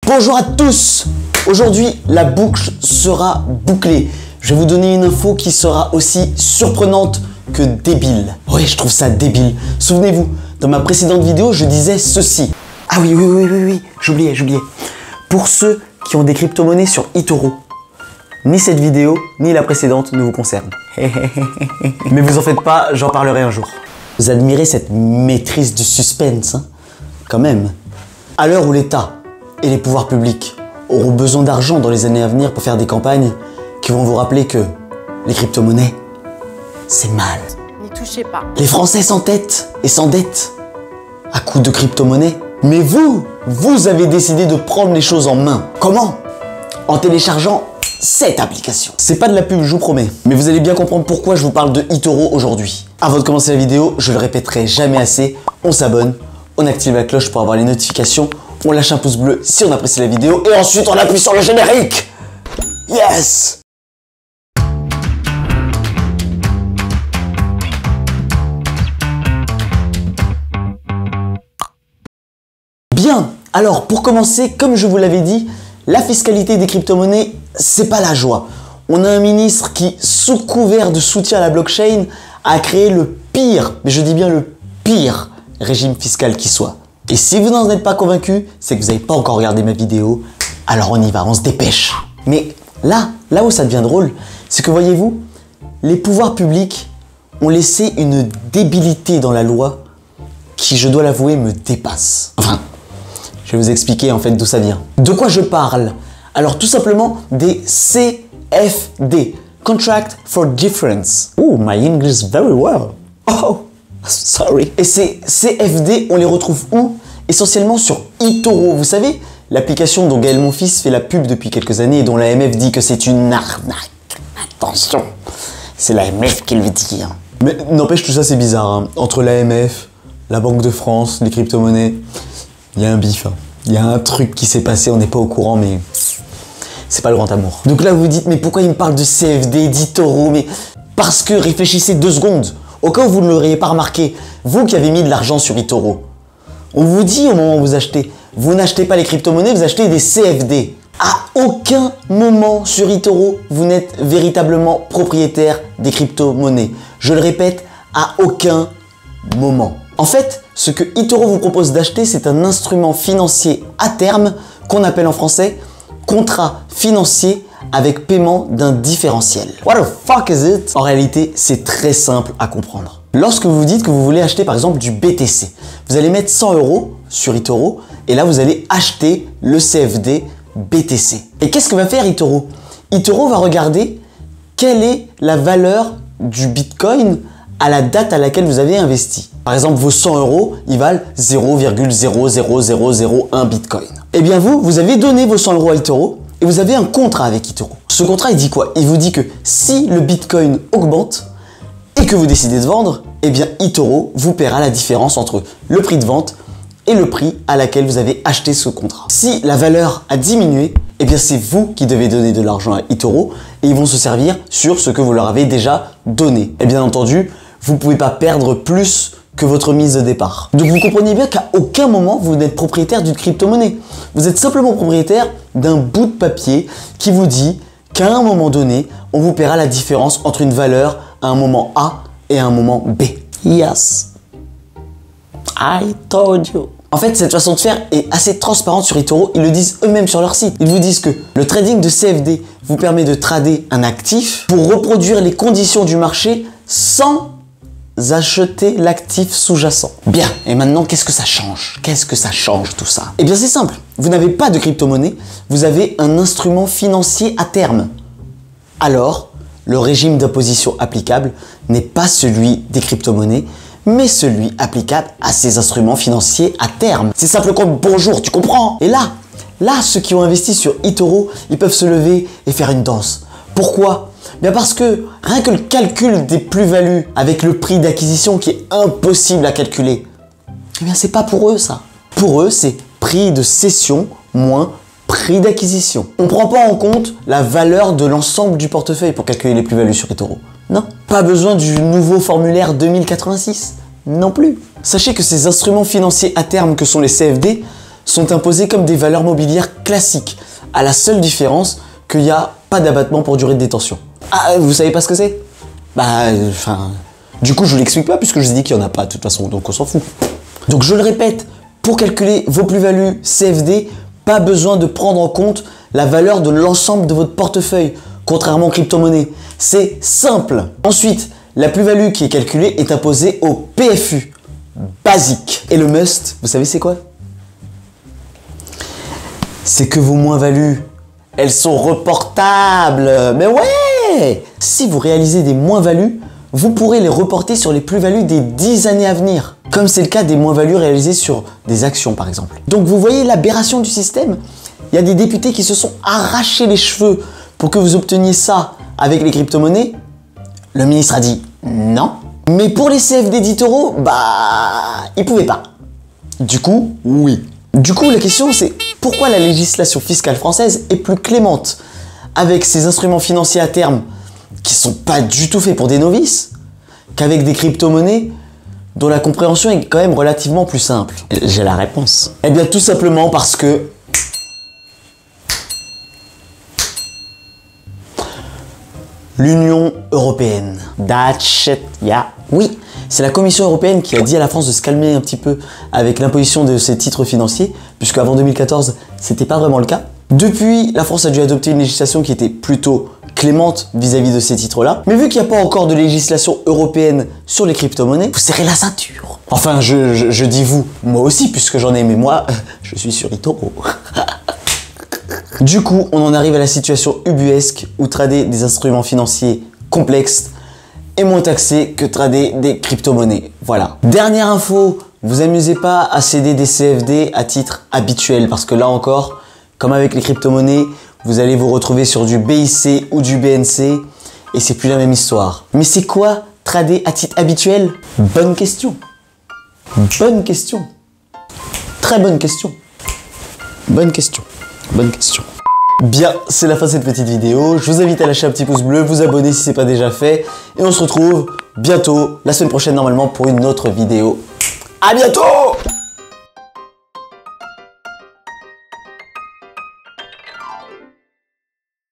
Bonjour à tous. Aujourd'hui, la boucle sera bouclée. Je vais vous donner une info qui sera aussi surprenante que débile. Oui, je trouve ça débile. Souvenez-vous, dans ma précédente vidéo, je disais ceci. Ah oui, j'oubliais. Pour ceux qui ont des crypto-monnaies sur eToro, ni cette vidéo, ni la précédente ne vous concernent. Mais vous en faites pas, j'en parlerai un jour. Vous admirez cette maîtrise du suspense, hein? Quand même. À l'heure où l'État et les pouvoirs publics auront besoin d'argent dans les années à venir pour faire des campagnes qui vont vous rappeler que les crypto-monnaies, c'est mal. N'y touchez pas. Les Français s'entêtent et s'endettent à coups de crypto-monnaies. Mais vous avez décidé de prendre les choses en main. Comment? En téléchargeant cette application. C'est pas de la pub, je vous promets. Mais vous allez bien comprendre pourquoi je vous parle de eToro aujourd'hui. Avant de commencer la vidéo, je le répéterai jamais assez, on s'abonne, on active la cloche pour avoir les notifications, on lâche un pouce bleu si on apprécie la vidéo et ensuite on appuie sur le générique. Yes! Bien, alors pour commencer, comme je vous l'avais dit, la fiscalité des crypto-monnaies, c'est pas la joie. On a un ministre qui, sous couvert de soutien à la blockchain, a créé le pire, mais je dis bien le pire régime fiscal qui soit. Et si vous n'en êtes pas convaincu, c'est que vous n'avez pas encore regardé ma vidéo, alors on y va, on se dépêche. Mais là où ça devient drôle, c'est que voyez-vous, les pouvoirs publics ont laissé une débilité dans la loi qui, je dois l'avouer, me dépasse. Enfin, je vais vous expliquer en fait d'où ça vient. De quoi je parle? Alors tout simplement des CFD, Contract for Difference. Oh, my English very well. Oh, sorry. Et ces CFD, on les retrouve où? Essentiellement sur eToro. Vous savez, l'application dont Gaël Monfils fait la pub depuis quelques années et dont l'AMF dit que c'est une arnaque. Attention, c'est l'AMF qui le dit. Hein. Mais n'empêche, tout ça c'est bizarre. Hein. Entre l'AMF, la Banque de France, les crypto-monnaies, il y a un bif. Hein. Il y a un truc qui s'est passé, on n'est pas au courant, mais c'est pas le grand amour. Donc là, vous vous dites, mais pourquoi il me parle de CFD, d'eToro? Mais parce que réfléchissez 2 secondes. Au cas où vous ne l'auriez pas remarqué, vous qui avez mis de l'argent sur eToro, on vous dit au moment où vous achetez, vous n'achetez pas les crypto-monnaies, vous achetez des CFD. À aucun moment sur eToro, vous n'êtes véritablement propriétaire des crypto-monnaies. Je le répète, à aucun moment. En fait, ce que eToro vous propose d'acheter, c'est un instrument financier à terme qu'on appelle en français contrat financier avec paiement d'un différentiel. What the fuck is it? En réalité, c'est très simple à comprendre. Lorsque vous vous dites que vous voulez acheter par exemple du BTC, vous allez mettre 100 € sur eToro et là vous allez acheter le CFD BTC. Et qu'est-ce que va faire eToro? eToro va regarder quelle est la valeur du Bitcoin à la date à laquelle vous avez investi. Par exemple, vos 100 €, ils valent 0,00001 Bitcoin. Eh bien vous avez donné vos 100 € à eToro et vous avez un contrat avec eToro. Ce contrat, il dit quoi? Il vous dit que si le Bitcoin augmente et que vous décidez de vendre, eh bien eToro vous paiera la différence entre le prix de vente et le prix à laquelle vous avez acheté ce contrat. Si la valeur a diminué, eh bien c'est vous qui devez donner de l'argent à eToro et ils vont se servir sur ce que vous leur avez déjà donné. Et bien entendu, vous ne pouvez pas perdre plus que votre mise de départ. Donc vous comprenez bien qu'à aucun moment vous n'êtes propriétaire d'une crypto-monnaie. Vous êtes simplement propriétaire d'un bout de papier qui vous dit qu'à un moment donné, on vous paiera la différence entre une valeur à un moment A et à un moment B. Yes. I told you. En fait, cette façon de faire est assez transparente sur eToro. Ils le disent eux-mêmes sur leur site. Ils vous disent que le trading de CFD vous permet de trader un actif pour reproduire les conditions du marché sans acheter l'actif sous-jacent. Bien, et maintenant qu'est-ce que ça change? Qu'est-ce que ça change tout ça? Eh bien c'est simple, vous n'avez pas de crypto-monnaie, vous avez un instrument financier à terme. Alors, le régime d'imposition applicable n'est pas celui des crypto-monnaies, mais celui applicable à ces instruments financiers à terme. C'est simple comme bonjour, tu comprends? Et là, ceux qui ont investi sur eToro, ils peuvent se lever et faire une danse. Pourquoi? Bien parce que rien que le calcul des plus-values avec le prix d'acquisition qui est impossible à calculer, eh bien c'est pas pour eux ça. Pour eux, c'est prix de cession moins prix d'acquisition. On ne prend pas en compte la valeur de l'ensemble du portefeuille pour calculer les plus-values sur eToro. Non. Pas besoin du nouveau formulaire 2086. Non plus. Sachez que ces instruments financiers à terme que sont les CFD sont imposées comme des valeurs mobilières classiques, à la seule différence qu'il n'y a pas d'abattement pour durée de détention. Ah, vous savez pas ce que c'est? Du coup, je vous l'explique pas puisque je vous ai dit qu'il n'y en a pas de toute façon, donc on s'en fout. Donc je le répète, pour calculer vos plus-values CFD, pas besoin de prendre en compte la valeur de l'ensemble de votre portefeuille, contrairement aux crypto-monnaies. C'est simple. Ensuite, la plus-value qui est calculée est imposée au PFU, basique. Et le must, vous savez c'est quoi? C'est que vos moins-values, elles sont reportables. Mais ouais! Si vous réalisez des moins-values, vous pourrez les reporter sur les plus-values des 10 années à venir, comme c'est le cas des moins-values réalisées sur des actions par exemple. Donc vous voyez l'aberration du système? Il y a des députés qui se sont arrachés les cheveux pour que vous obteniez ça avec les crypto-monnaies. Le ministre a dit non. Mais pour les CFD d'Itoro, ils pouvaient pas. Du coup, oui. Du coup, la question c'est pourquoi la législation fiscale française est plus clémente avec ces instruments financiers à terme qui sont pas du tout faits pour des novices qu'avec des crypto-monnaies dont la compréhension est quand même relativement plus simple? J'ai la réponse. Eh bien tout simplement parce que l'Union européenne. That shit, yeah. Oui, c'est la Commission européenne qui a dit à la France de se calmer un petit peu avec l'imposition de ces titres financiers, puisque avant 2014, c'était pas vraiment le cas. Depuis, la France a dû adopter une législation qui était plutôt clémente vis-à-vis de ces titres-là. Mais vu qu'il n'y a pas encore de législation européenne sur les crypto-monnaies, vous serrez la ceinture. Enfin, je dis vous, moi aussi, puisque j'en ai, mais moi, je suis sur Itoro. Du coup, on en arrive à la situation ubuesque où trader des instruments financiers complexes est moins taxé que trader des crypto-monnaies. Voilà. Dernière info, vous amusez pas à céder des CFD à titre habituel parce que là encore, comme avec les crypto-monnaies, vous allez vous retrouver sur du BIC ou du BNC et c'est plus la même histoire. Mais c'est quoi trader à titre habituel? Bonne question. Bonne question. Très bonne question. Bonne question. Bonne question. Bien, c'est la fin de cette petite vidéo. Je vous invite à lâcher un petit pouce bleu, vous abonner si ce n'est pas déjà fait. Et on se retrouve bientôt, la semaine prochaine normalement, pour une autre vidéo. À bientôt!